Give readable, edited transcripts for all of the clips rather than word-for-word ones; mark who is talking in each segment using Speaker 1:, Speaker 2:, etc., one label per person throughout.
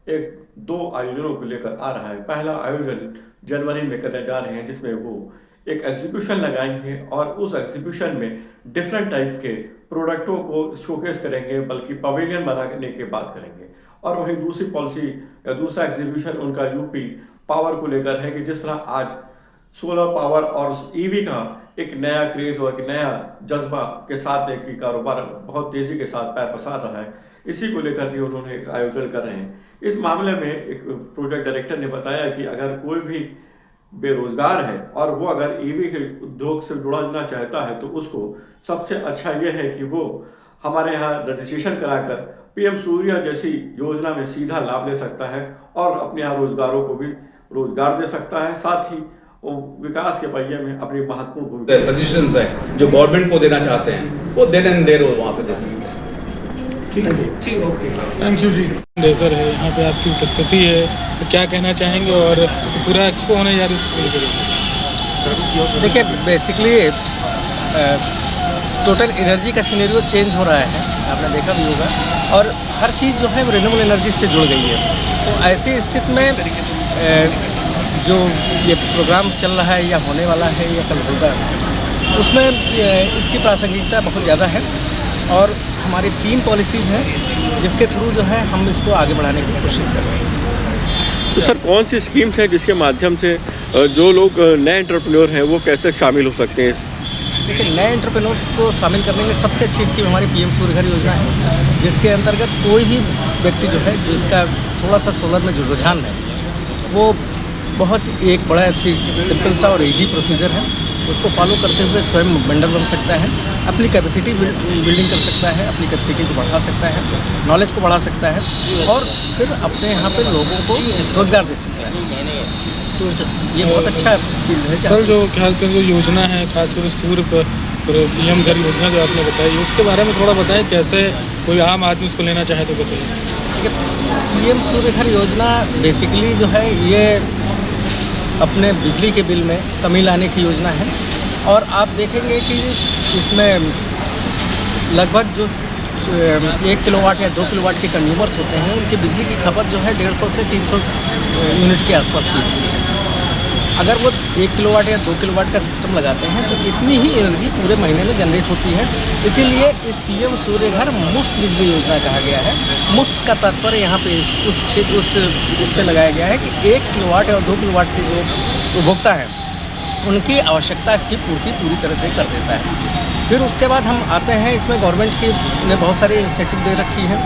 Speaker 1: एक दो आयोजनों को लेकर आ रहा है। पहला आयोजन जनवरी में करने जा रहे हैं, जिसमें वो एक एग्जीबिशन लगाएंगे और उस एग्जीबिशन में डिफरेंट टाइप के प्रोडक्टों को शोकेस करेंगे, बल्कि पवेलियन बनाने की बात करेंगे। और वहीं दूसरी पॉलिसी या दूसरा एग्जीबिशन उनका यूपी पावर को लेकर है कि जिस तरह आज सोलर पावर और ईवी का एक नया क्रेज और एक नया जज्बा के साथ एक कारोबार बहुत तेजी के साथ पैर पसार रहा है, इसी को लेकर भी उन्होंने एक आयोजन कर रहे हैं। इस मामले में एक प्रोजेक्ट डायरेक्टर ने बताया कि अगर कोई भी बेरोजगार है और वो अगर ईवी के उद्योग से जुड़ना चाहता है, तो उसको सबसे अच्छा ये है कि वो हमारे यहाँ रजिस्ट्रेशन कराकर पीएम सूर्य जैसी योजना में सीधा लाभ ले सकता है और अपने यहाँ रोजगारों को भी रोजगार दे सकता है, साथ ही वो विकास के पहिए में अपनी महत्वपूर्ण भूमिका।
Speaker 2: सजेशंस है जो गवर्नमेंट को देना चाहते हैं वो देन एंड देयर वहाँ पे दे सकते हैं। ठीक है जी, ओके,
Speaker 3: थैंक यू जी। सर है यहाँ पे आपकी उपस्थिति है, तो क्या कहना चाहेंगे और पूरा एक्सपो होने जा रही है।
Speaker 4: देखिए, बेसिकली टोटल एनर्जी का सिनेरियो चेंज हो रहा है, आपने देखा भी होगा, और हर चीज़ जो है वो रिन्यूएबल एनर्जी से जुड़ गई है। तो ऐसी स्थिति में जो ये प्रोग्राम चल रहा है या होने वाला है या कल होगा, उसमें इसकी प्रासंगिकता बहुत ज़्यादा है और हमारी 3 पॉलिसीज़ हैं जिसके थ्रू जो है हम इसको आगे बढ़ाने की कोशिश कर रहे हैं।
Speaker 1: तो सर, कौन सी स्कीम्स है जिसके माध्यम से जो लोग नए एंटरप्रेन्योर हैं वो कैसे शामिल हो सकते हैं?
Speaker 4: देखिए, नए एंटरप्रेन्योर्स को शामिल करने के लिए सबसे अच्छी स्कीम हमारी पीएम सूर्य घर योजना है, जिसके अंतर्गत कोई भी व्यक्ति जो है जिसका थोड़ा सा सोलर में जो रुझान है, वो बहुत एक बड़ा सिंपल सा और इजी प्रोसीजर है। उसको फॉलो करते हुए स्वयं वेंडर बन सकता है, अपनी कैपेसिटी बिल्डिंग कर सकता है, अपनी कैपेसिटी को बढ़ा सकता है, नॉलेज को बढ़ा सकता है और फिर अपने यहाँ पे लोगों को रोज़गार दे सकता है। तो ये बहुत अच्छा फील्ड है।
Speaker 3: सर, जो ख्याल कर जो योजना है, खासकर सूर्य पीएम घर योजना जो आपने बताई, उसके बारे में थोड़ा बताएं, कैसे कोई आम आदमी उसको लेना चाहे तो कैसे?
Speaker 4: देखिए, पीएम सूर्य घर योजना बेसिकली जो है ये अपने बिजली के बिल में कमी लाने की योजना है और आप देखेंगे कि इसमें लगभग जो 1 किलोवाट या 2 किलोवाट के कंज्यूमर्स होते हैं, उनकी बिजली की खपत जो है 150 से 300 यूनिट के आसपास की होती है। अगर वो 1 किलोवाट या 2 किलोवाट का सिस्टम लगाते हैं तो इतनी ही एनर्जी पूरे महीने में जनरेट होती है। इसीलिए इस पीएम सूर्य घर मुफ्त बिजली योजना कहा गया है। मुफ्त का तात्पर्य यहाँ पे उससे लगाया गया है कि 1 किलोवाट और 2 किलोवाट के जो उपभोक्ता हैं उनकी आवश्यकता की पूर्ति पूरी तरह से कर देता है। फिर उसके बाद हम आते हैं, इसमें गवर्नमेंट की ने बहुत सारी इंसेंटिव दे रखी है,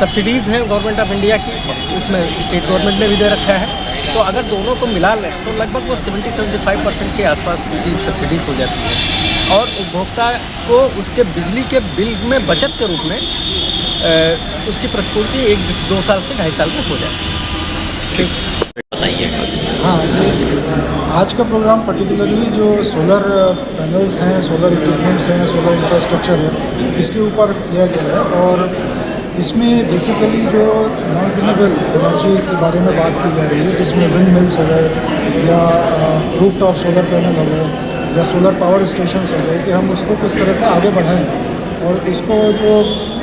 Speaker 4: सब्सिडीज़ हैं गवर्नमेंट ऑफ इंडिया की, इसमें स्टेट गवर्नमेंट ने भी दे रखा है। तो अगर दोनों को मिला लें तो लगभग वो 70-75% के आसपास की सब्सिडी हो जाती है और उपभोक्ता को उसके बिजली के बिल में बचत के रूप में उसकी प्रतिपूर्ति 1-2 साल से 2.5 साल में हो जाती है।
Speaker 5: हाँ, ये आज का प्रोग्राम पर्टिकुलरली जो सोलर पैनल्स हैं, सोलर इक्विपमेंट्स हैं, सोलर इंफ्रास्ट्रक्चर है, इसके ऊपर किया गया है और इसमें बेसिकली जो नॉन रिन्यूएबल एनर्जी के बारे में बात की जा रही है, जिसमें विंड मिल्स हो गए या रूफ टॉप सोलर पैनल हो गए या सोलर पावर स्टेशंस हो गए, कि हम उसको किस तरह से आगे बढ़ाएं और इसको जो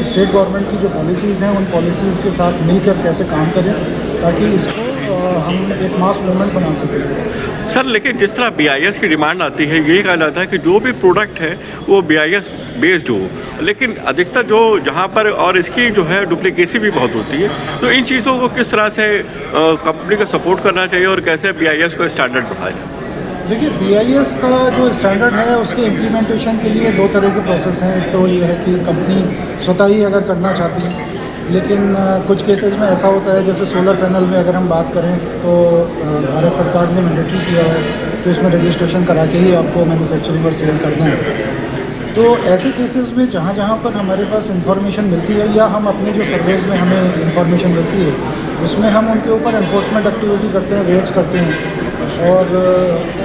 Speaker 5: स्टेट गवर्नमेंट की जो पॉलिसीज़ हैं उन पॉलिसीज़ के साथ मिलकर कैसे काम करें ताकि इसको हम एक मास मूवमेंट बना सकें।
Speaker 1: सर, लेकिन जिस तरह BIS की डिमांड आती है, ये कहा जाता है कि जो भी प्रोडक्ट है वो BIS बेस्ड हो, लेकिन अधिकतर जो जहाँ पर और इसकी जो है डुप्लीकेसी भी बहुत होती है, तो इन चीज़ों को किस तरह से कंपनी को सपोर्ट करना चाहिए और कैसे BIS को स्टैंडर्ड बढ़ाया जाए?
Speaker 5: देखिए, BIS का जो स्टैंडर्ड है उसके इम्प्लीमेंटेशन के लिए 2 तरह के प्रोसेस हैं। एक तो ये है कि कंपनी स्वतः ही अगर करना चाहती है, लेकिन कुछ केसेस में ऐसा होता है, जैसे सोलर पैनल में अगर हम बात करें तो भारत सरकार ने मैंडेटरी किया है कि उसमें रजिस्ट्रेशन करा के ही आपको मैन्युफैक्चरिंग और सेल करना है। तो ऐसे केसेस में जहाँ जहाँ पर हमारे पास इंफॉर्मेशन मिलती है या हम अपने जो सर्वेज में हमें इंफॉर्मेशन मिलती है, उसमें हम उनके ऊपर एनफोर्समेंट एक्टिविटी करते हैं, रेड्स करते हैं और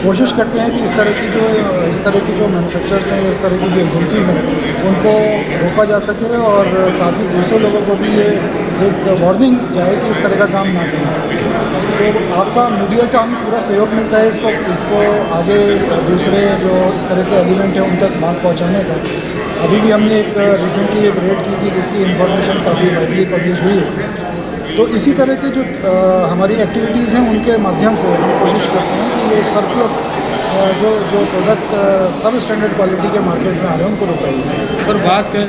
Speaker 5: कोशिश करते हैं कि इस तरह की जो मैन्युफैक्चरर्स हैं, इस तरह की जो एजेंसीज़ हैं, उनको रोका जा सके और साथ ही दूसरे लोगों को भी ये एक वार्निंग जाए कि इस तरह का काम ना करें। तो आपका मीडिया का हमें पूरा सहयोग मिलता है इसको आगे दूसरे जो इस तरह के एलिमेंट हैं उन तक बात पहुँचाने का। अभी भी हमने रिसेंटली एक रेड की थी जिसकी इन्फॉर्मेशन काफ़ी वाइडली पब्लिश हुई है। तो इसी तरह के जो हमारी एक्टिविटीज़ हैं उनके माध्यम से हम कोशिश करते हैं कि ये सरप्लस जो प्रोडक्ट सब स्टैंडर्ड क्वालिटी के मार्केट में आ रहे हैं उनको रोका जा सके।
Speaker 3: सर बात करें